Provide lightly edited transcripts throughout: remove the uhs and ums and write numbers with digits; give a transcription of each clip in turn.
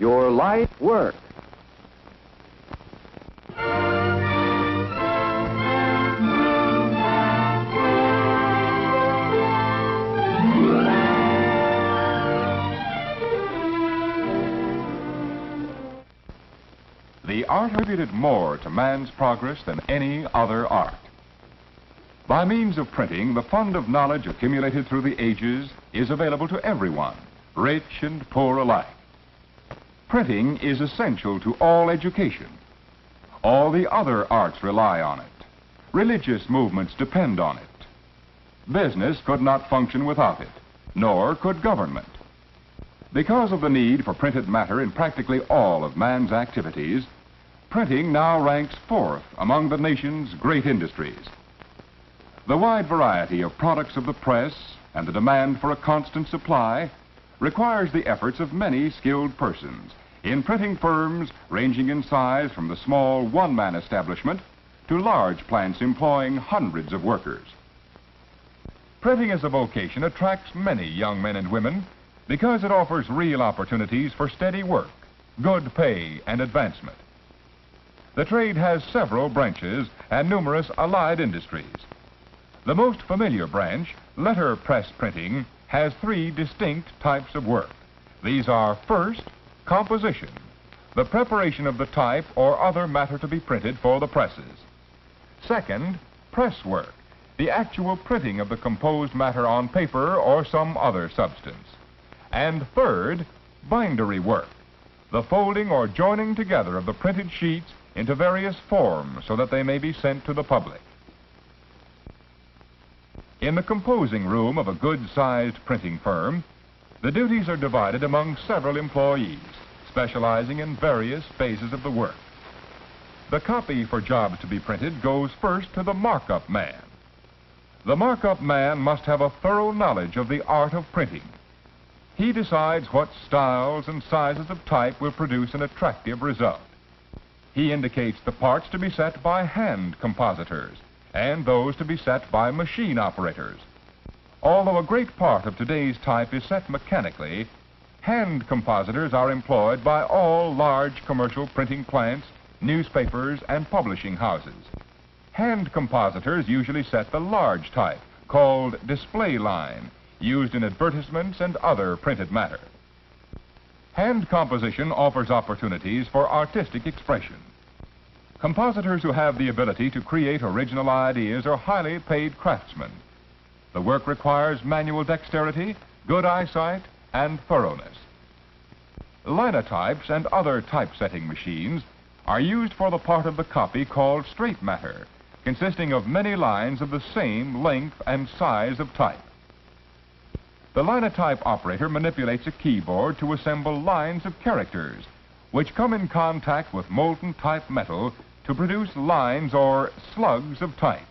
your life work. The art contributed more to man's progress than any other art. By means of printing, the fund of knowledge accumulated through the ages is available to everyone, rich and poor alike. Printing is essential to all education. All the other arts rely on it. Religious movements depend on it. Business could not function without it, nor could government. Because of the need for printed matter in practically all of man's activities, printing now ranks fourth among the nation's great industries. The wide variety of products of the press and the demand for a constant supply requires the efforts of many skilled persons in printing firms ranging in size from the small one-man establishment to large plants employing hundreds of workers. Printing as a vocation attracts many young men and women because it offers real opportunities for steady work, good pay, and advancement. The trade has several branches and numerous allied industries. The most familiar branch, letterpress printing, has three distinct types of work. These are, first, composition, the preparation of the type or other matter to be printed for the presses. Second, press work, the actual printing of the composed matter on paper or some other substance. And third, bindery work, the folding or joining together of the printed sheets into various forms so that they may be sent to the public. In the composing room of a good-sized printing firm, the duties are divided among several employees, specializing in various phases of the work. The copy for jobs to be printed goes first to the markup man. The markup man must have a thorough knowledge of the art of printing. He decides what styles and sizes of type will produce an attractive result. He indicates the parts to be set by hand compositors and those to be set by machine operators. Although a great part of today's type is set mechanically, hand compositors are employed by all large commercial printing plants, newspapers, and publishing houses. Hand compositors usually set the large type, called display line, used in advertisements and other printed matter. Hand composition offers opportunities for artistic expression. Compositors who have the ability to create original ideas are highly paid craftsmen. The work requires manual dexterity, good eyesight, and thoroughness. Linotypes and other typesetting machines are used for the part of the copy called straight matter, consisting of many lines of the same length and size of type. The linotype operator manipulates a keyboard to assemble lines of characters, which come in contact with molten type metal to produce lines or slugs of type.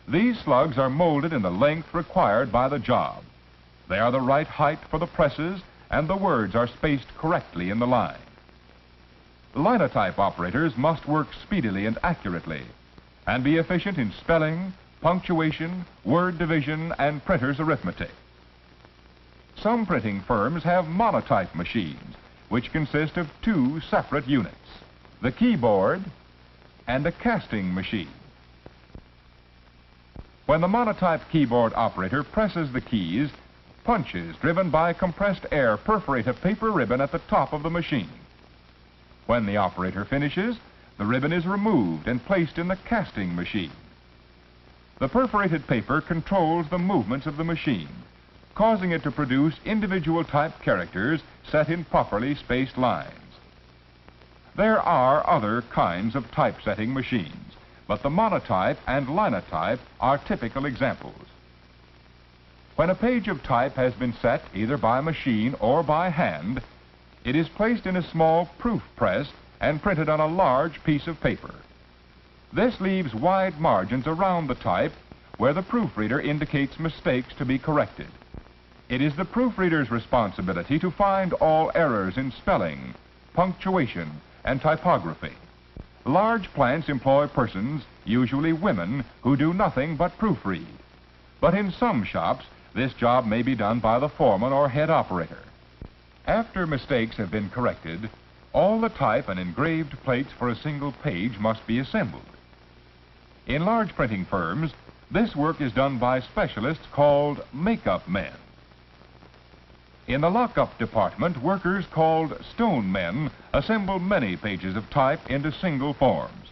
These slugs are molded in the length required by the job. They are the right height for the presses, and the words are spaced correctly in the line. Linotype operators must work speedily and accurately, and be efficient in spelling, punctuation, word division, and printer's arithmetic. Some printing firms have monotype machines, which consist of two separate units, the keyboard and a casting machine. When the monotype keyboard operator presses the keys, punches driven by compressed air perforate a paper ribbon at the top of the machine. When the operator finishes, the ribbon is removed and placed in the casting machine. The perforated paper controls the movements of the machine, causing it to produce individual type characters set in properly spaced lines. There are other kinds of typesetting machines, but the monotype and linotype are typical examples. When a page of type has been set either by machine or by hand, it is placed in a small proof press and printed on a large piece of paper. This leaves wide margins around the type where the proofreader indicates mistakes to be corrected. It is the proofreader's responsibility to find all errors in spelling, punctuation, and typography. Large plants employ persons, usually women, who do nothing but proofread. But in some shops, this job may be done by the foreman or head operator. After mistakes have been corrected, all the type and engraved plates for a single page must be assembled. In large printing firms, this work is done by specialists called make-up men. In the lock-up department, workers called stone men assemble many pages of type into single forms.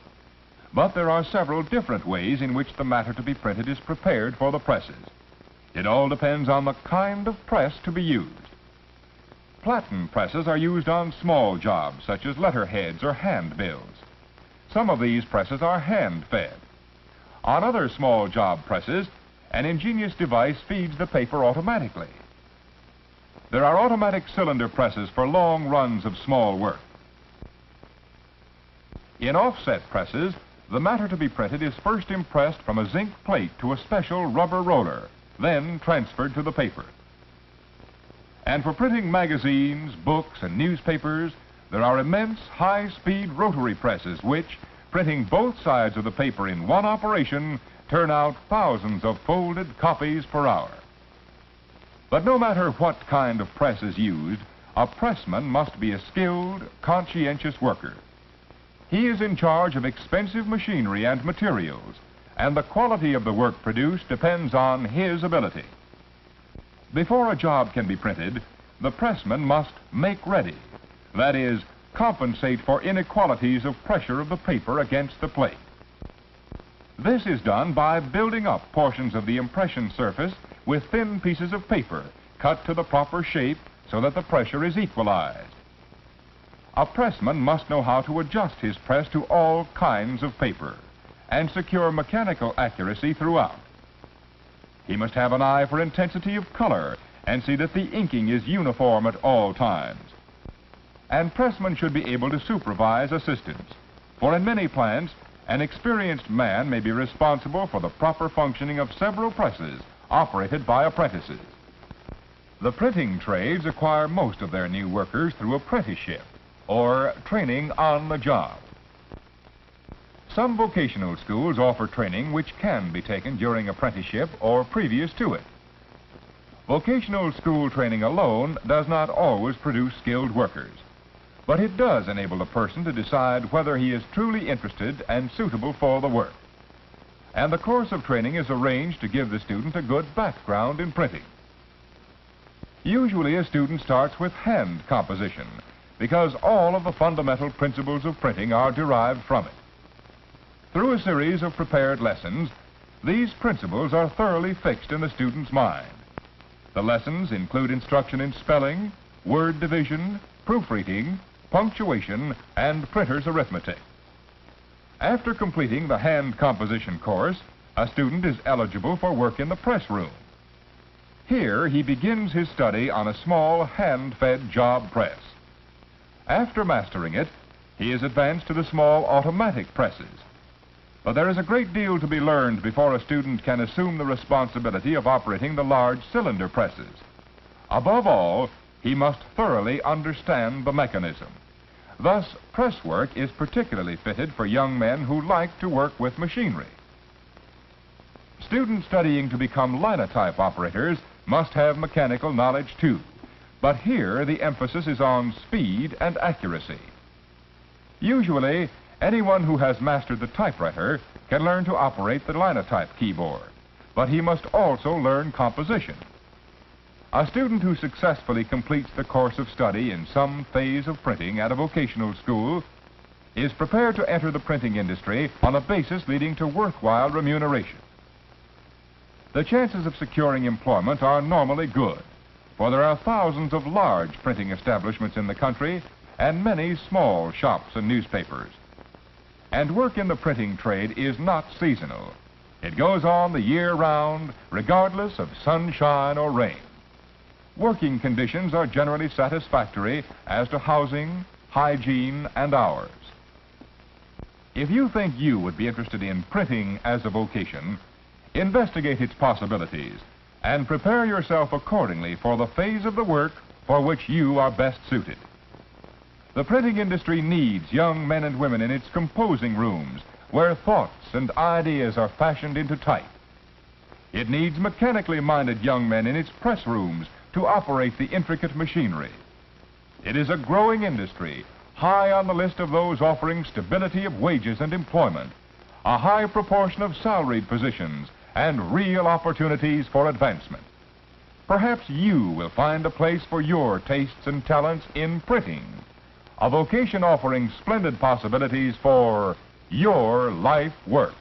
But there are several different ways in which the matter to be printed is prepared for the presses. It all depends on the kind of press to be used. Platen presses are used on small jobs, such as letterheads or handbills. Some of these presses are hand-fed. On other small job presses, an ingenious device feeds the paper automatically. There are automatic cylinder presses for long runs of small work. In offset presses, the matter to be printed is first impressed from a zinc plate to a special rubber roller, then transferred to the paper. And for printing magazines, books, and newspapers, there are immense high-speed rotary presses which, printing both sides of the paper in one operation, turn out thousands of folded copies per hour. But no matter what kind of press is used, a pressman must be a skilled, conscientious worker. He is in charge of expensive machinery and materials, and the quality of the work produced depends on his ability. Before a job can be printed, the pressman must make ready, that is, compensate for inequalities of pressure of the paper against the plate. This is done by building up portions of the impression surface with thin pieces of paper cut to the proper shape so that the pressure is equalized. A pressman must know how to adjust his press to all kinds of paper and secure mechanical accuracy throughout. He must have an eye for intensity of color and see that the inking is uniform at all times. And pressmen should be able to supervise assistants, for in many plants, an experienced man may be responsible for the proper functioning of several presses operated by apprentices. The printing trades acquire most of their new workers through apprenticeship, or training on the job. Some vocational schools offer training which can be taken during apprenticeship or previous to it. Vocational school training alone does not always produce skilled workers, but it does enable a person to decide whether he is truly interested and suitable for the work. And the course of training is arranged to give the student a good background in printing. Usually a student starts with hand composition because all of the fundamental principles of printing are derived from it. Through a series of prepared lessons, these principles are thoroughly fixed in the student's mind. The lessons include instruction in spelling, word division, proofreading, punctuation, and printer's arithmetic. After completing the hand composition course, a student is eligible for work in the press room. Here he begins his study on a small hand-fed job press. After mastering it, he is advanced to the small automatic presses. But there is a great deal to be learned before a student can assume the responsibility of operating the large cylinder presses. Above all, he must thoroughly understand the mechanism. Thus, press work is particularly fitted for young men who like to work with machinery. Students studying to become linotype operators must have mechanical knowledge too, but here the emphasis is on speed and accuracy. Usually, anyone who has mastered the typewriter can learn to operate the linotype keyboard, but he must also learn composition. A student who successfully completes the course of study in some phase of printing at a vocational school is prepared to enter the printing industry on a basis leading to worthwhile remuneration. The chances of securing employment are normally good, for there are thousands of large printing establishments in the country and many small shops and newspapers. And work in the printing trade is not seasonal. It goes on the year round, regardless of sunshine or rain. Working conditions are generally satisfactory as to housing, hygiene, and hours. If you think you would be interested in printing as a vocation, investigate its possibilities and prepare yourself accordingly for the phase of the work for which you are best suited. The printing industry needs young men and women in its composing rooms where thoughts and ideas are fashioned into type. It needs mechanically minded young men in its press rooms to operate the intricate machinery. It is a growing industry, high on the list of those offering stability of wages and employment, a high proportion of salaried positions, and real opportunities for advancement. Perhaps you will find a place for your tastes and talents in printing, a vocation offering splendid possibilities for your life work.